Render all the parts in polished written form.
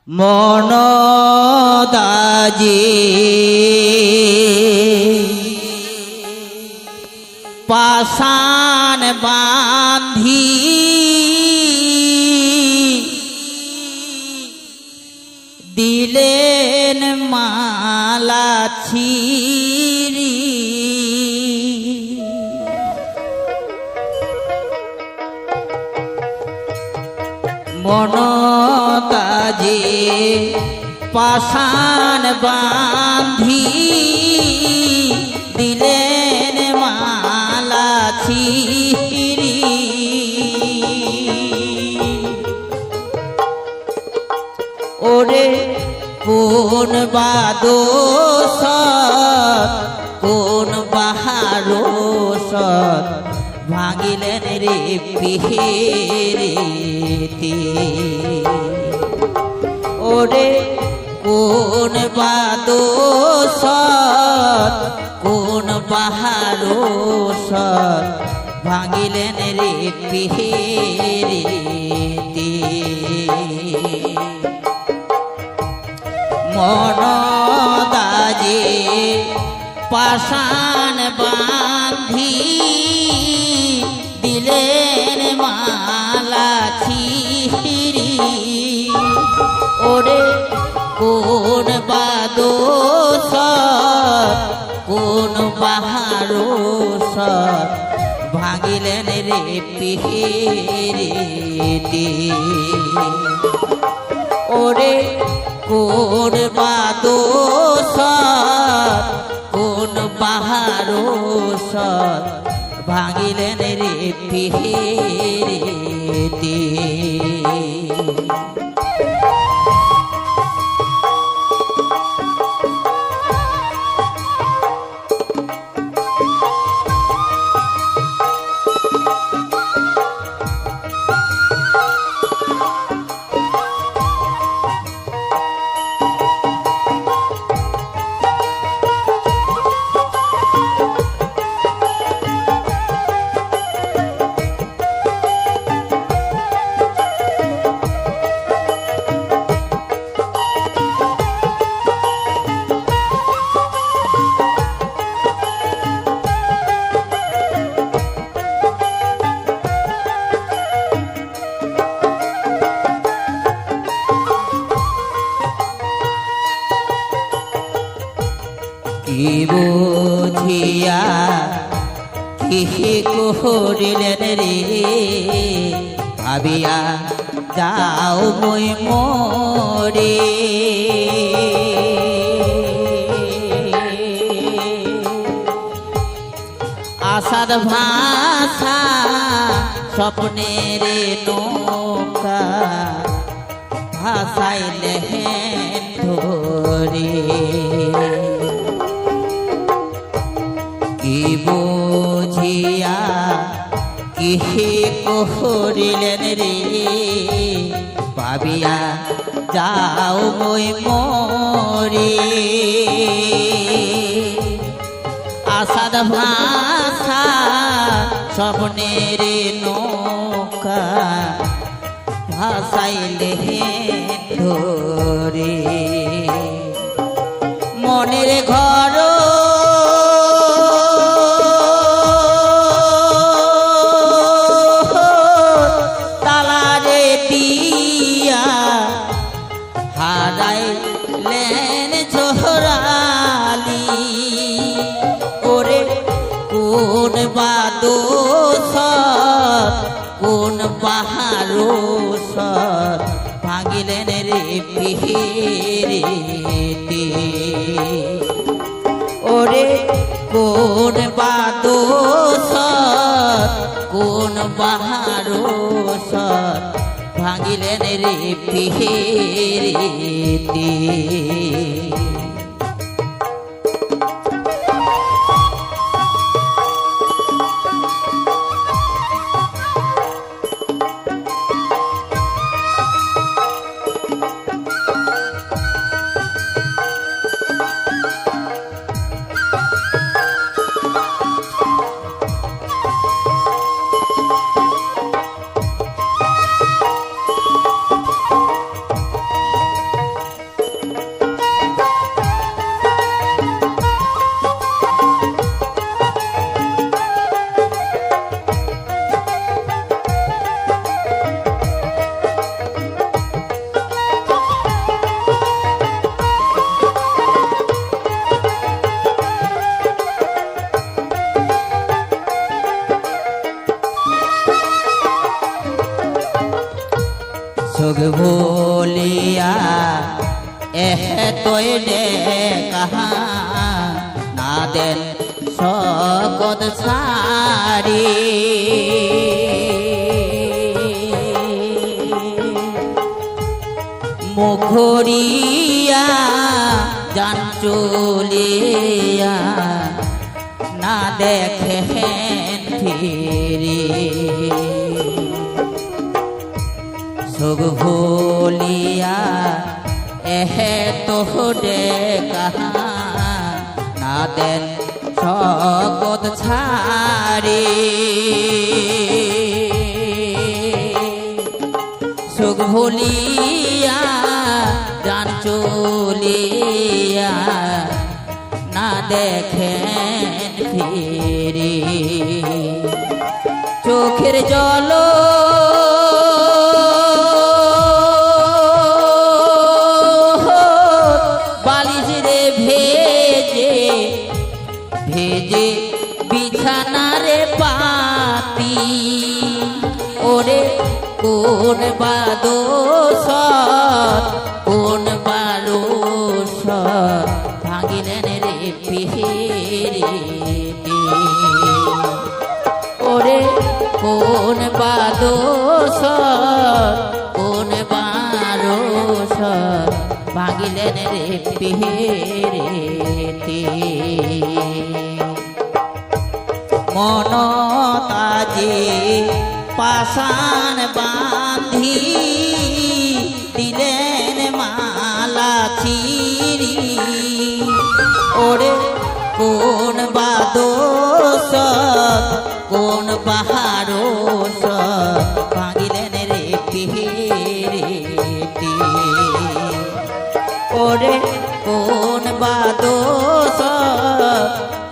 মনদাজি পাষাণ বাঁধি দিলেন মালা ছিরি মনদাজি পাষাণ বাঁধি দিলেন মালা ছিরি ওরে কোন বাদোষ কোন বাহারোষ ভাঙিলেন রে পিহেরেতে ওরে কোন বাদোষ কোন বাহারোষ ভাঙিলেন রে পিহেরেতে মনদাজি পাষাণ বাঁধি দিলেন মালা ছিরি ওরে কোন বাদোষ কোন বাহারোষ ভাঙিলেন রে পিহেরেতে ওরে কোন বাদোষ কোন বাহারোষ ভাঙিলেন রে পিহেরেতে কি বুঝিয়া কি করিলেন রে ভাবিয়া যাও মই মরে আশার ভাষা স্বপ্নের নৌকা ভাসাইলেন ধরে কি বুঝিয়া কি করিলেন রে ভাবিয়া যাও মই মরে আশার ভাষা স্বপ্নের নৌকা ভাসাইলেন ধরে মনের ঘর তালারে দিয়া হারাইলেন ঝোরালি ওরে কোন বাদোষ কোন বাহারোষ ভাঙিলেন রে পিহেরেতে ওরে কোন বাদোষ কোন বাহারোষ ভাঙিলেন রে পিহেরেতে सुख भूलिया एह तोय दे कहा ना देन सकत सारी मुखरिया जान चलिया ना देखें फिरी सुख भूलिया एह तोहरे कहा ना देन सकत छाड़ी सुख भूलिया जान चलिया ना देखें फिरी चोखेर जल बालिश रे भेजे भेजे बिछाना रे पाती ओरे কোন বাদোষ কোন বারোষ ভাঙিলেন রে পিহিরিতি ওরে কোন বাদোষ কোন বারোষ ভাঙিলেন রে পিহিরিতি মন তাজি पाषाण बांधी दिलेन माला चीरी ओरे कोन बादोष कोन बहारोष भांगिलेन रे पिहिरिति ओरे कोन बादोष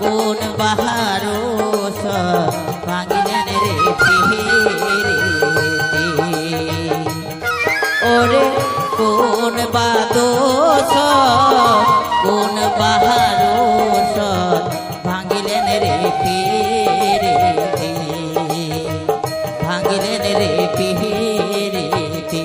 कोन बहारोष भांगिलेन रे ओरे कोन बादोष कोन बहारोष भांगिलेन रे पिहिरिति भांगिलेन रे पिहिरिति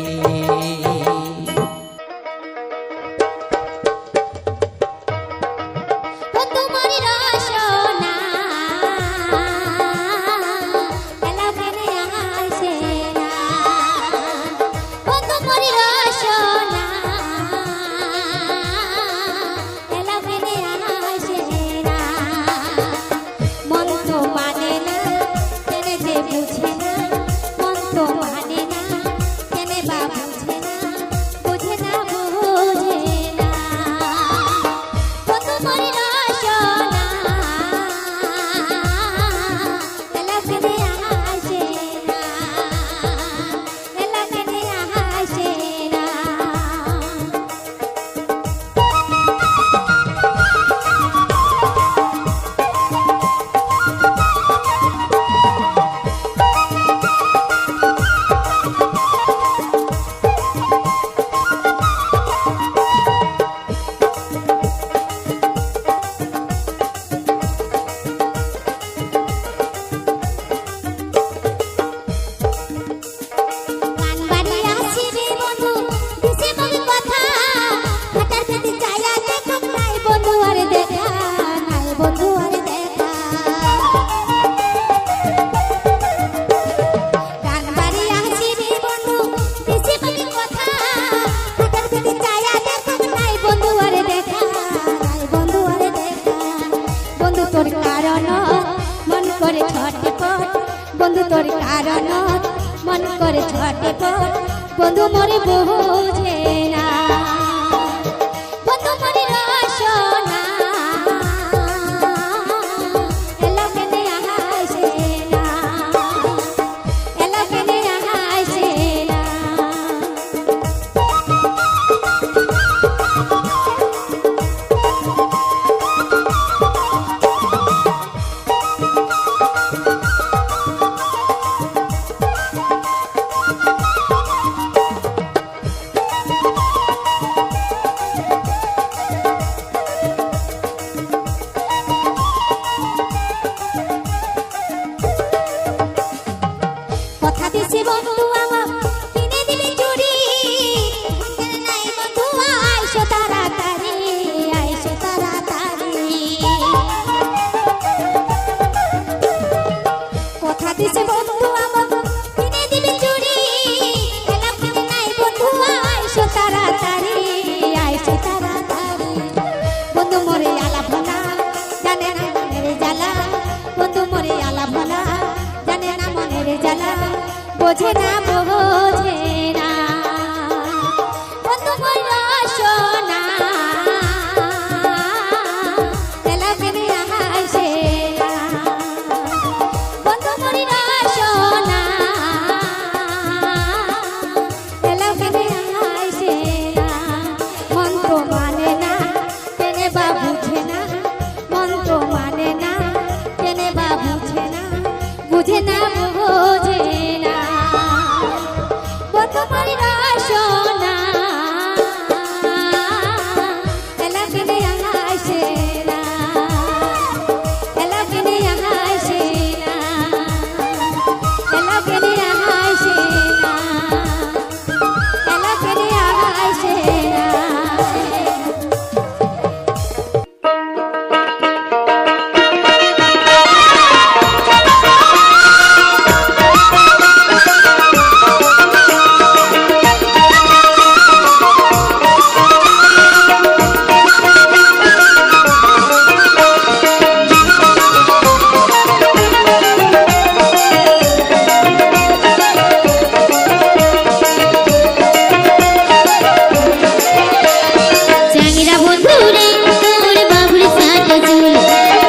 বন্ধু তোর কারণ মন করে ছটপট বন্ধু মরে বুঝে না বন্ধু মরে রসনা এলা কেনে আহাসে না এলা কেনে আহাসে না কথা দিছি বন্ধু আমার কিনে দিবি চুরি বোঝে না বোঝে না বন্ধু বলল সোনা এলা কেনে আহাইছে না বন্ধু বলল সোনা এলা কেনে আহাইছে না মন তো মানে না কেনে বা বুঝে না মন তো মানে না কেনে বা বুঝে না বুঝে না বোঝে না বন্ধু বলল সোনা এলা কেনে আহাইছে না এলা কেনে আহাইছে না এলা কেনে আহাইছে না এলা কেনে আহাইছে না চ্যাংরা বন্ধু রে তোর বাবুর সাজা চুল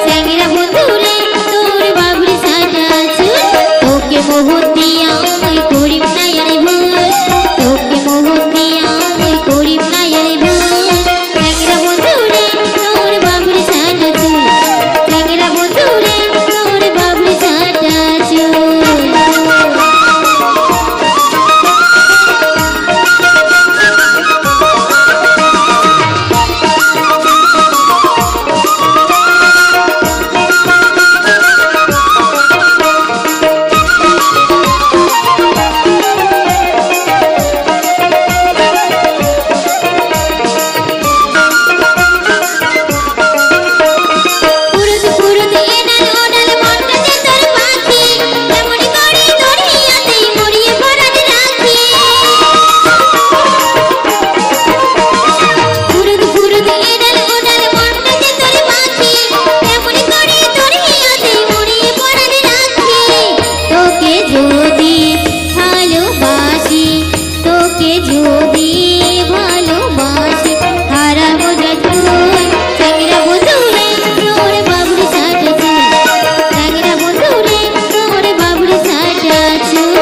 চ্যাংরা বন্ধু রে তোর বাবুর সাজা চুল তোকে মোহন দিয়া আমি করিম না আরে ভুল তোকে মোহন দিয়া আমি করিম না আরে ভুল চ্যাংরা বন্ধু রে তোর বাবুর সাজা চুল চ্যাংরা বন্ধু রে তোর বাবুর সাজা চুল পুরুত পুরুত এনাল ওনাল মনটা যে তোর পাখি কেমনি করে তোর হিয়াতেই মরিয়ে পরাণ রাখি পুরুত পুরুত এনাল ওনাল মনটা যে তোর পাখি কেমনি করে তোর হিয়াতেই মরিয়ে পরাণ রাখি তোকে যদি ভালোবাসি তোকে যদি ভালোবাসি হারাবো যতই চ্যাংরা বন্ধু রে তোর বাবুর সাজা চুল চ্যাংরা বন্ধু রে তোর বাবুর সাজা চুল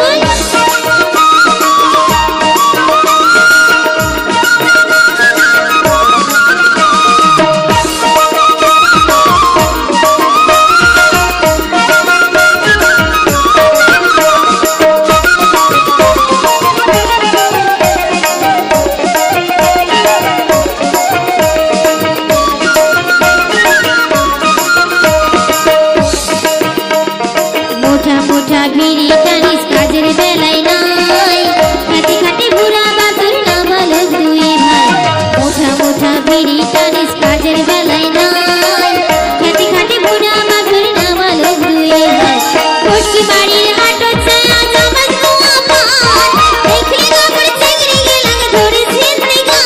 মোটা মোটা ভিড়ি টানিস কাজের বেলায় নাই খাতে খাতে বুড়া বাতুর না ভালো দুই ভাই মোটা মোটা ভিড়ি টানিস কাজের বেলায় নাই খাতে খাতে বুড়া বাতুর না ভালো দুই ভাই কোষ্টি বাড়ির হাটো ছায়া জমাস গোয়া পান দেখলে গোবর চেংড়ি গেলাম ধরে ছিন্নি গান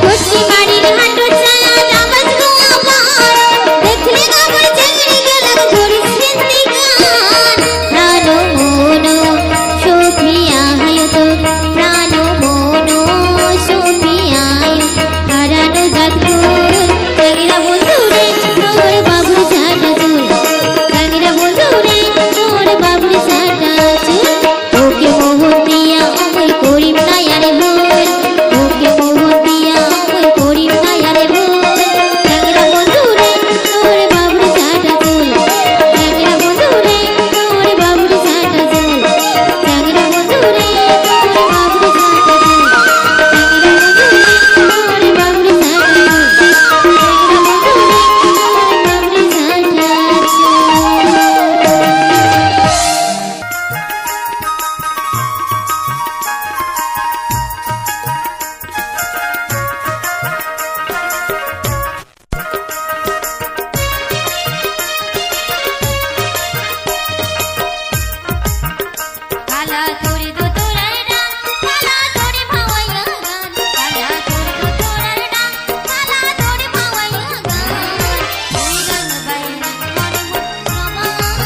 কোষ্টি বাড়ির হাটো ছায়া জমাস গোয়া পান দেখলে গোবর চেংড়ি গেলাম ধরে ছিন্নি গান প্রাণ মন সখিয়া হায় তো প্রাণ মন সখিয়া হারানো জাত ফুল চ্যাংরা বন্ধু রে তোর বাবুর সাজা চুল চ্যাংরা বন্ধু রে তোর বাবুর সাজা চুল তোকে মোহন দিয়া আমি করিম না আরে ভুল তোকে মোহন দিয়া আমি করিম না আরে ভুল চ্যাংরা বন্ধু রে তোর বাবুর সাজা চুল চ্যাংরা বন্ধু রে তোর বাবুর সাজা চুল চ্যাংরা বন্ধু রে তোর বাবুর সাজা চুল চ্যাংরা বন্ধু রে তোর বাবুর সাজা কালা তোরে দো তোরার ডাক কালা তোরে ভাওয়াইয়া গান কালা তোরে দো তোরার ডাক কালা তোরে ভাওয়াইয়া গান ওই গান গাইলে মনে মন রমান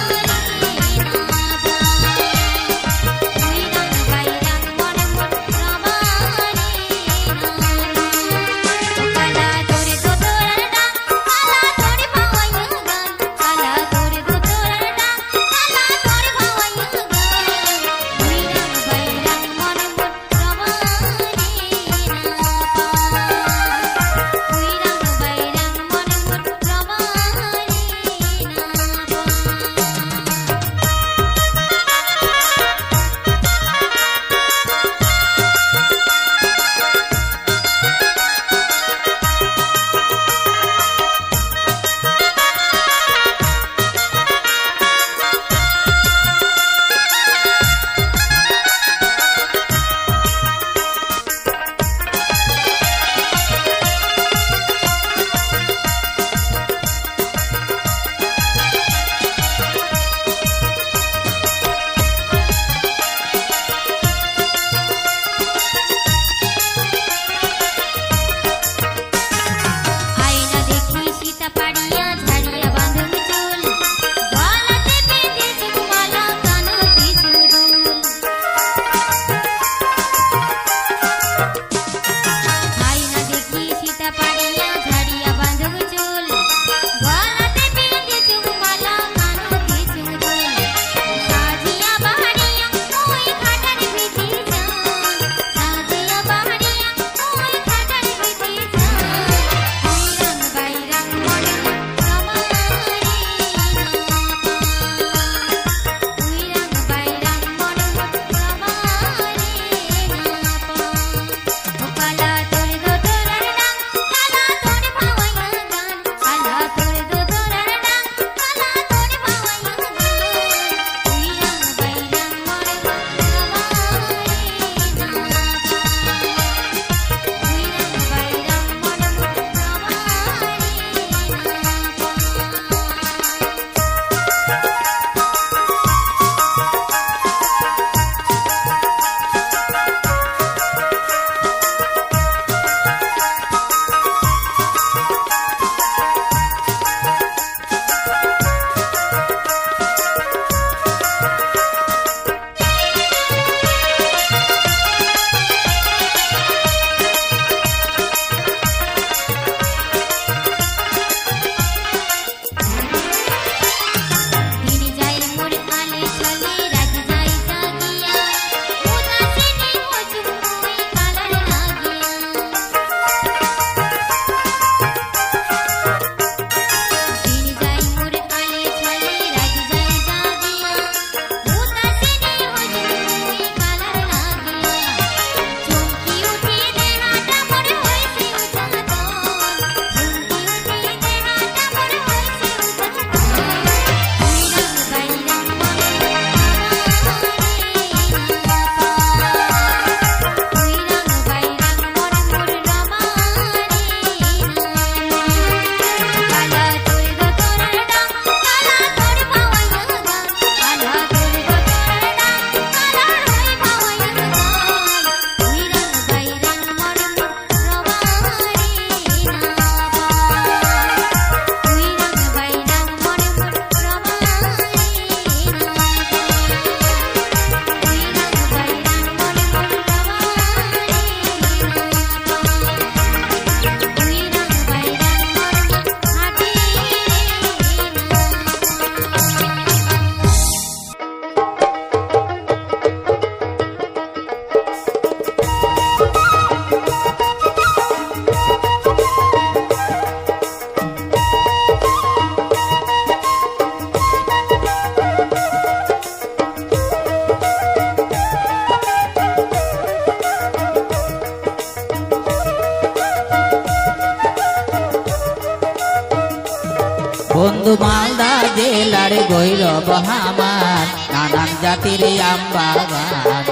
জেলার গৈরব আমার নানান জাতির আম বাগান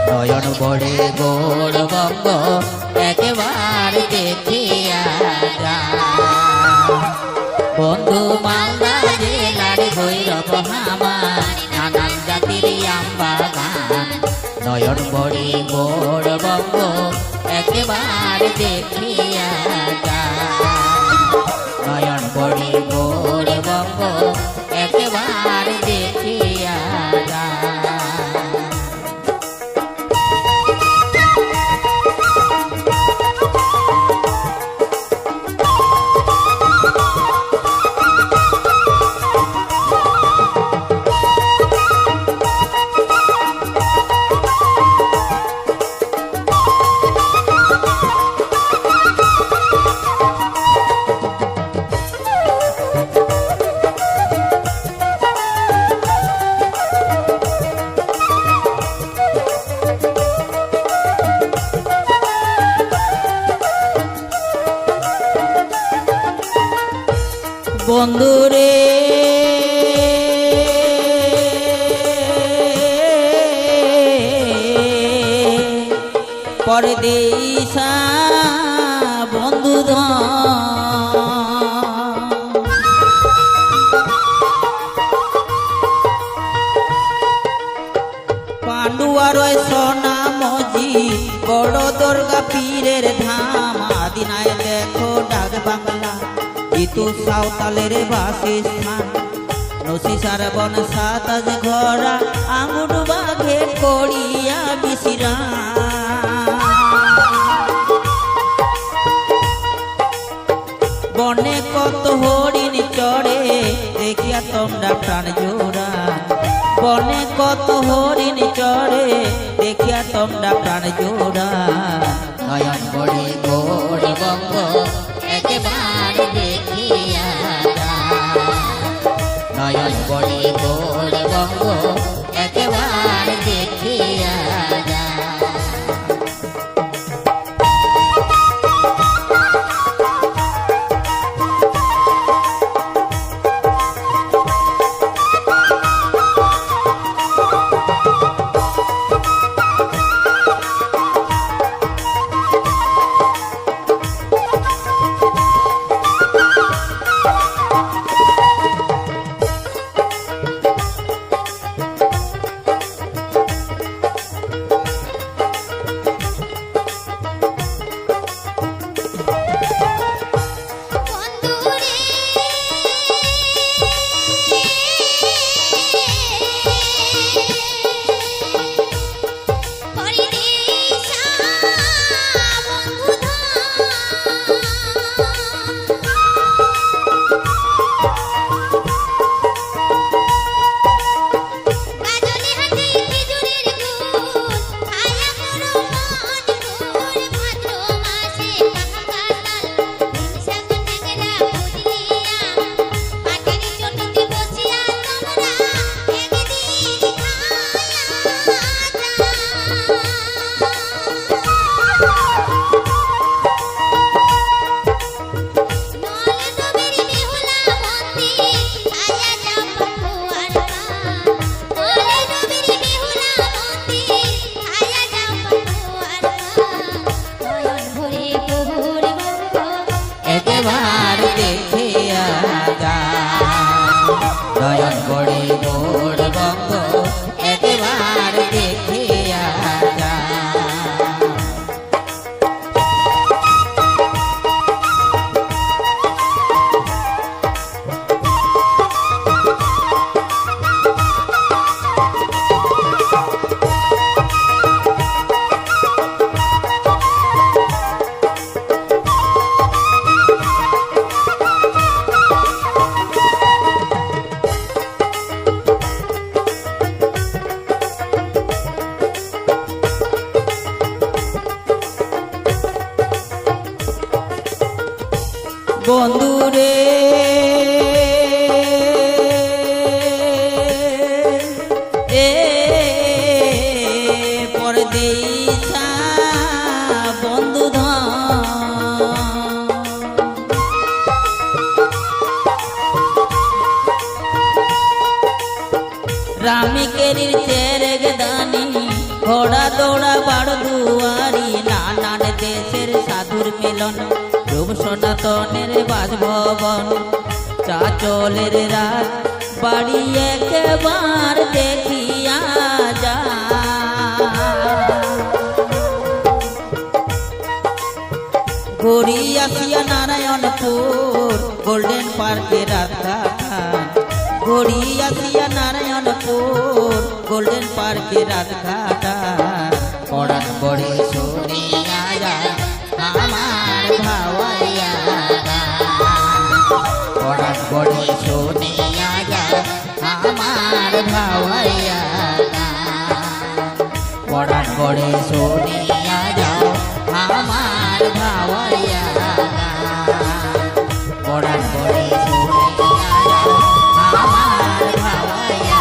নয়ন বড়ে গৌরবঙ্গ একেবার দেখিয়া যায় বন্ধু মালদা জেলার গৈরব আমার নানান জাতির আম বাগান নয়ন বড়ে গৌরবঙ্গ একেবার দেখিয়া যায় নয়ন বড়ে গৌরবঙ্গ একেবার দেখিয়া যায় বন্ধুরে পরদেশা বন্ধুধন পান্ডুয়ার সোনা মজি বড় দুর্গা পীরের ধাম আদিনায় দেখো ডাক বাংলা ইতু সাঁওতালের বাসস্থান নসিসার বন সাতাজ ঘরা আঙুর বাঘে করিয়া বিশ্রাম বনে কত হরিণ চড়ে দেখিয়া তোমরা প্রাণ জোড়া বনে কত হরিণ চড়ে দেখিয়া তোমরা প্রাণ জোড়া নয়ন বড়ে গৌরবঙ্গ একেবার দেখিয়া যায় নয়ন বড়ে গৌরবঙ্গ একেবার দেখিয়া যায় নয়ন বড়ে গৌরবঙ্গ একেবার দেখিয়া যায় বন্ধুরে এ পরদেশা বন্ধুধন রামিকেরির চেরেগ দানি ঘোড়া দৌড়া বাড় দুয়ারি নানান দেশের সাধুর মিলন রূপ সনাতনের বাসভবন চাচলের রাত বাড়ি একবার দেখিয়া যা ঘুরি আসিয়া নারায়ণপুর গোল্ডেন পার্কের রাস্তা ঘুরি আসিয়া নারায়ণপুর গোল্ডেন পার্কের রাস্তাটা পড়ান পড়ে শুনিয়া যায় আমার ভাওয়াইয়া পড়ান পড়ে শুনিয়া যায় আমার ভাওয়াইয়া পড়ান পড়ে শুনিয়া যাও আমার ভাওয়াইয়া পড়ান পড়ে শুনিয়া যাও আমার ভাওয়াইয়া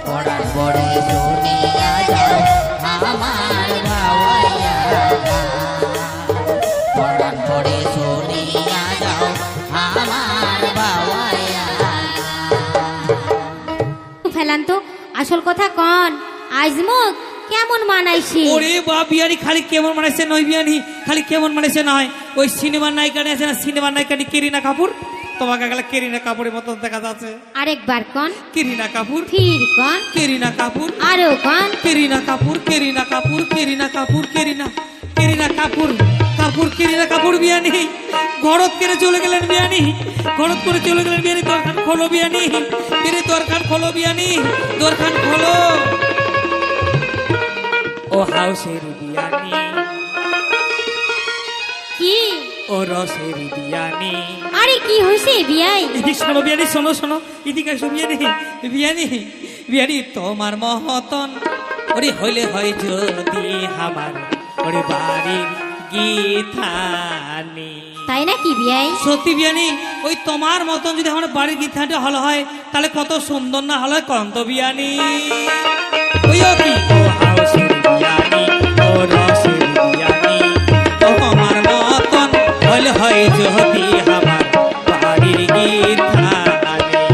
পড়ান পড়ে শুনিয়া যাও আমার ভাওয়াইয়া পড়ান পড়ে শুনিয়া যাও আমার ভাওয়াইয়া ফেলান তো আসল কথা কন আজমুক কেমন মানাইছি ওরে বাপ বিয়ানি খালি কেমন মানাইছে নয় বিয়ানি খালি কেমন মানাইছে নয় ওই সিনেমার নায়িকানি আছে না সিনেমার নায়িকানি কেরিনা কাপুর তোমাকে গেলে কেরিনা কাপুরের মতো দেখা যাচ্ছে আরেকবার কন কেরিনা কাপুর ফির কন কেরিনা কাপুর আরো কন কেরিনা কাপুর কেরিনা কাপুর কেরিনা কাপুর কেরিনা কেরিনা কাপুর কাপুর কেরিনা কাপুর বিয়ানি ঘরত করে চলে গেলেন বিয়ানি ঘরত করে চলে গেলেন বিয়ানি দরখান খোলো বিয়ানি বিয়ানি দরখান খোলো বিয়ানি দরখান খোলো ও হাউসের বিয়ানি কি ও রসের বিয়ানি আরে কি হইছে বিয়াই এদিক শোনো বিয়ানি শোনো শোনো এদিকে এসো বিয়ানি বিয়ানি বিয়ানি তোমার মহতন ওরে হইলে হয় যদি আমার ওরে বাড়ির গীতানি তাই নাকি বিয়াই সত্যি বিয়ানি ওই তোমার মতন যদি আমার বাড়ির গীতাটা হলো হয় তাহলে কত সুন্দর না হলো কন্ত বিয়ানি ওইও কি ও হাউসের বিয়ানি ও রসের বিয়ানি তোমার মতন হইলে হয় যদি আমার বাড়ির গীতানি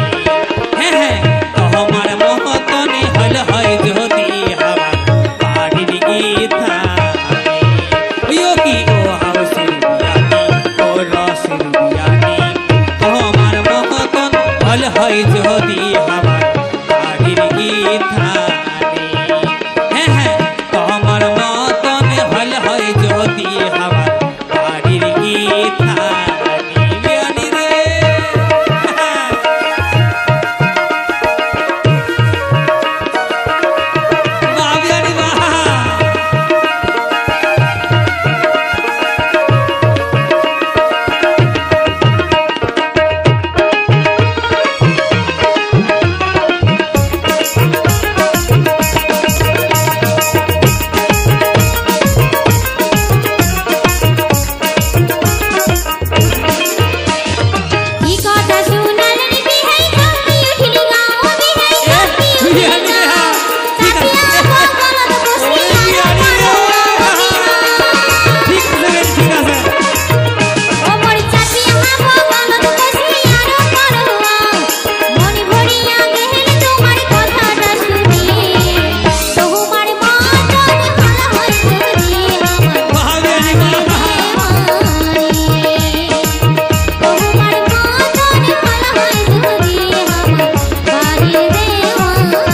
হ্যাঁ হ্যাঁ তোমার মতন হইলে হয় যদি আমার বাড়ির গীতানি ওইও কি ও হাউসের বিয়ানি ও রসের বিয়ানি তোমার মতন হইলে হয় যদি আমার বাড়ির গীতানি হ্যাঁ হ্যাঁ তোমার মতন হইলে হয় যদি আমার বাড়ির গীতানি বিয়ানি রে বাহ বিয়ানি বাহ কি কথা শুনালেন বিহাই কাঁপি উঠিলি গাও বিহাই কাঁপি উঠিলি বিয়ানি রে গাও ঠিক আছে সাথিয়া বগলত বসি ঠিক আছে ঠিক আছে ও মোর চাপিয়া বগলত বসি আরো করো মন ভরিয়া গেল তোমার কথাটা শুনি তোমার মতন ভালো হয় যদি আমার বাহ বিয়ানি বাহ বাহ তোমার মতন ভালো হয় যদি আমার বাড়ির দেওয়ানি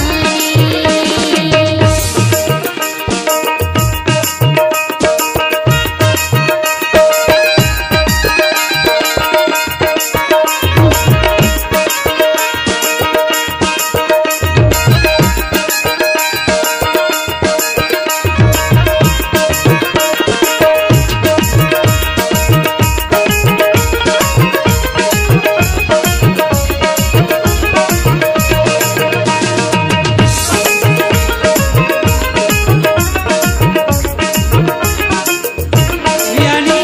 বিয়ানি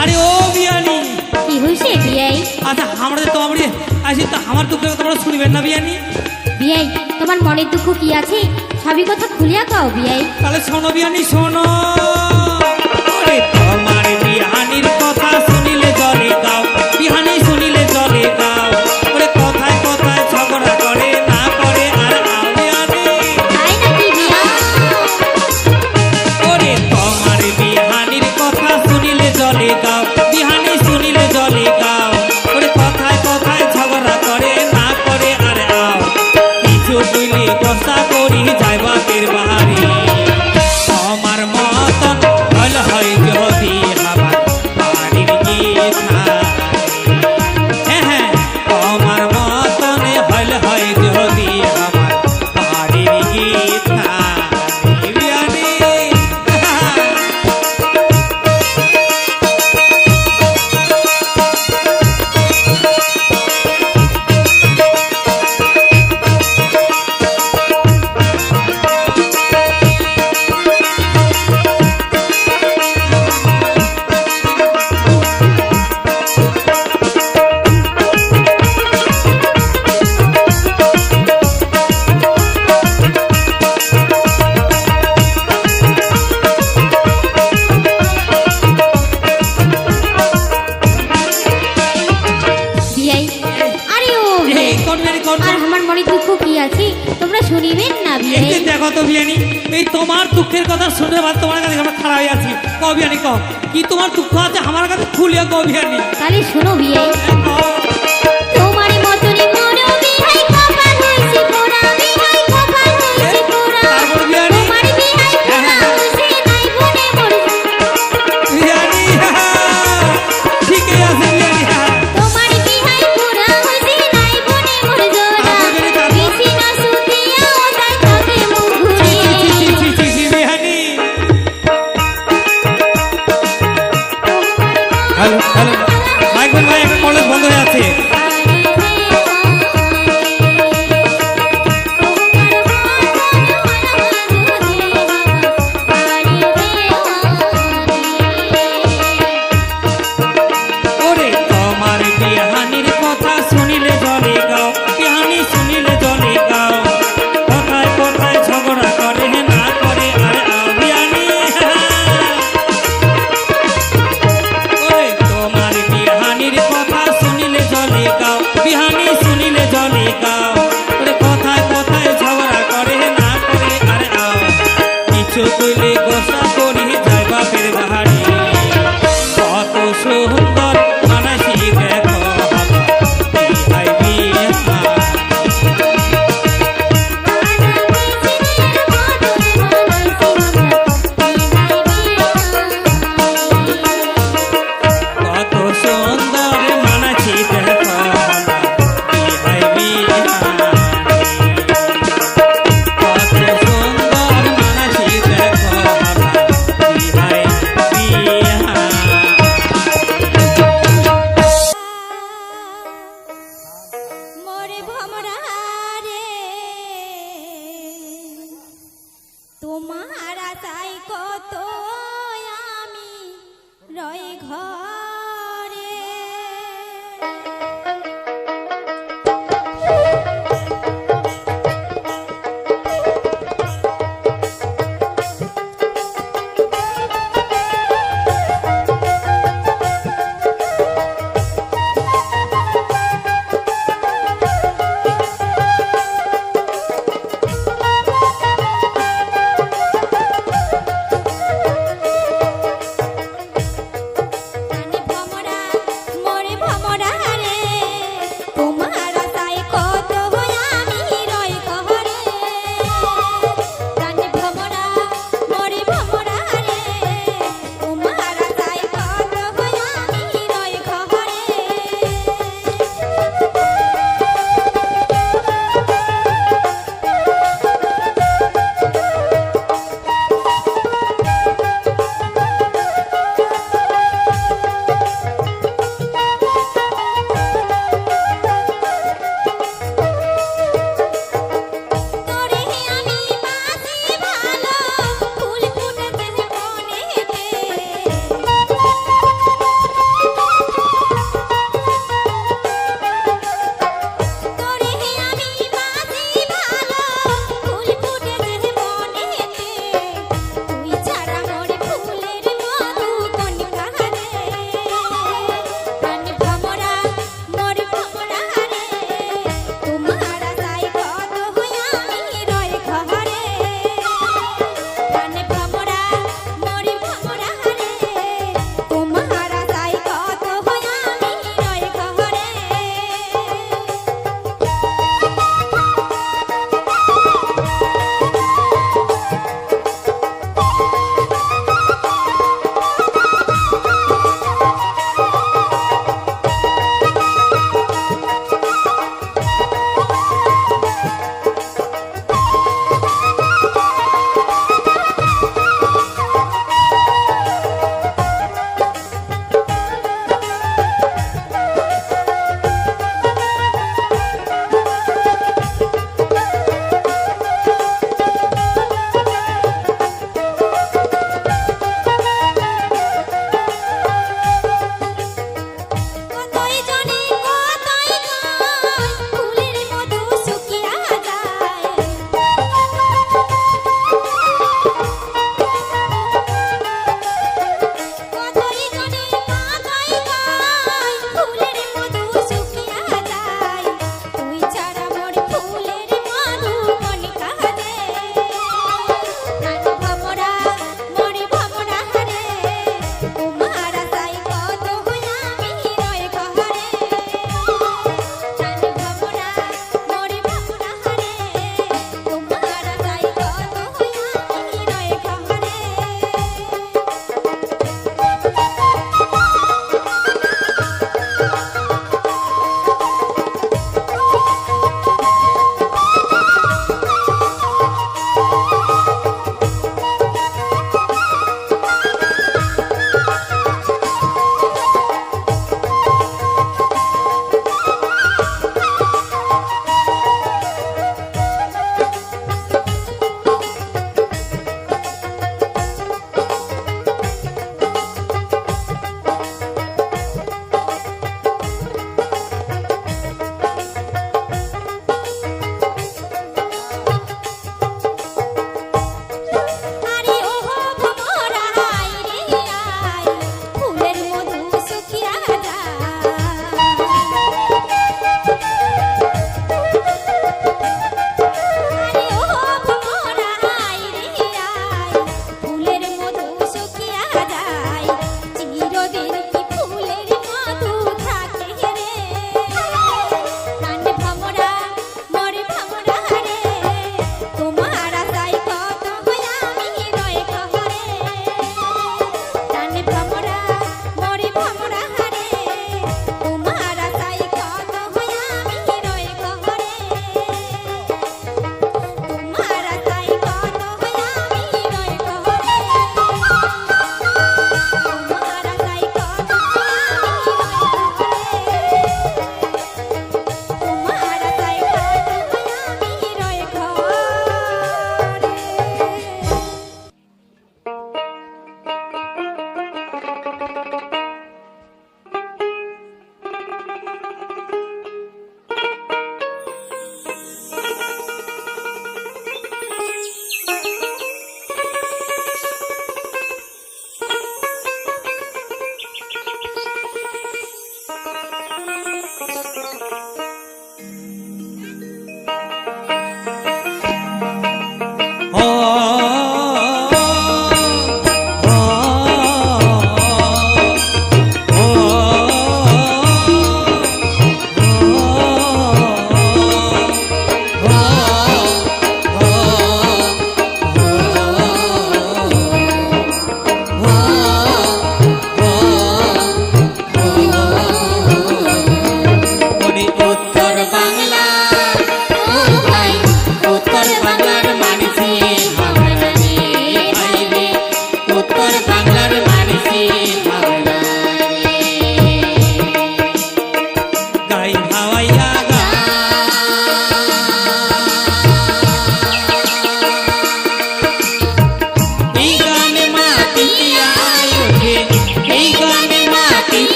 আরে ও বিয়ানি কি হইছে বিয়াই আচ্ছা আমরা তো আমরা আসি তো আমার দুঃখের কথা তোমরা শুনবেন না বিয়ানি বিয়াই তোমার মনের দুঃখ কি আছে সবই কথা খুলিয়া কও বিয়াই তাহলে শোনো বিয়ানি শোনো ওরে তোমার বিহানির কথা শুনিলে জলে গাও বিহানি শুনিলে জলে গাও ওরে কথায় কথায় ঝগড়া করে করিয়াছি তোমরা শুনিবেন না এই বিয়াই যে দেখো তো বিয়ানি, এই তোমার দুঃখের কথা শুনে বা তোমার কাছে আমরা খারাপ হয়ে আছি। ক বিয়ানি ক, কি তোমার দুঃখ আছে আমার কাছে খুলিয়া ক বিয়ানি। তাহলে শোনো বিয়াই তোমার মতনই মনো বিহাই কপাল হইছে পোড়া বিহাই কপাল হইছে পোড়া তারপর বিয়ানি? তোমার বিহাই পোড়া হইছে নাই গুনে মোর বিয়ানি ঠিকই আছে বিয়ানি। তোমার বিহাই পোড়া হইছে নাই গুনে মোর জোড়া তারপর বিয়ানি, তারপর? বেশি না সুতিয়া ও তাই থাকে মুখ ঘুরিয়ে বিয়ানি হ্যালো হ্যালো মাইক বন্ধ ভাই, একটা কলেজ বন্ধ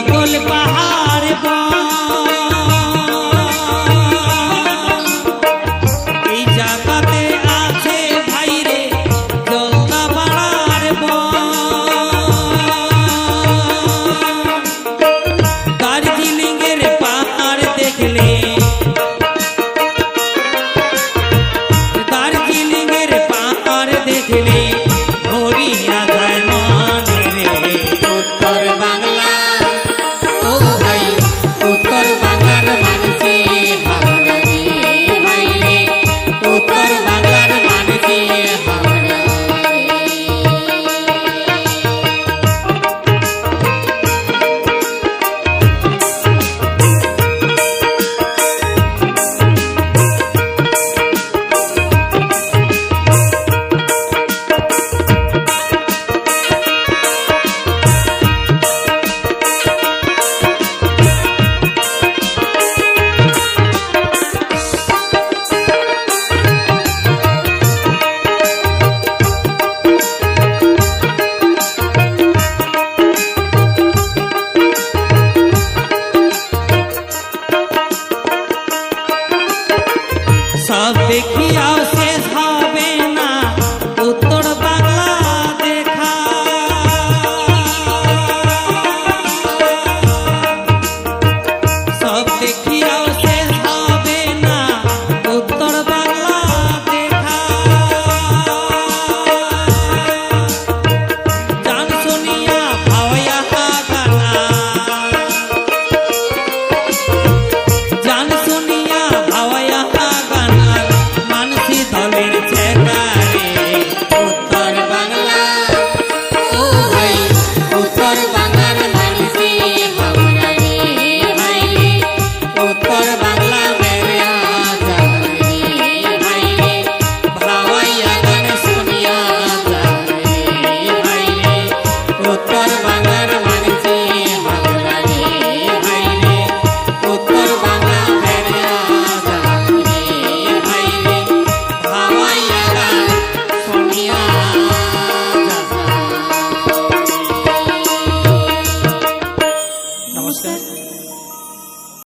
জঙ্গল পাহাড়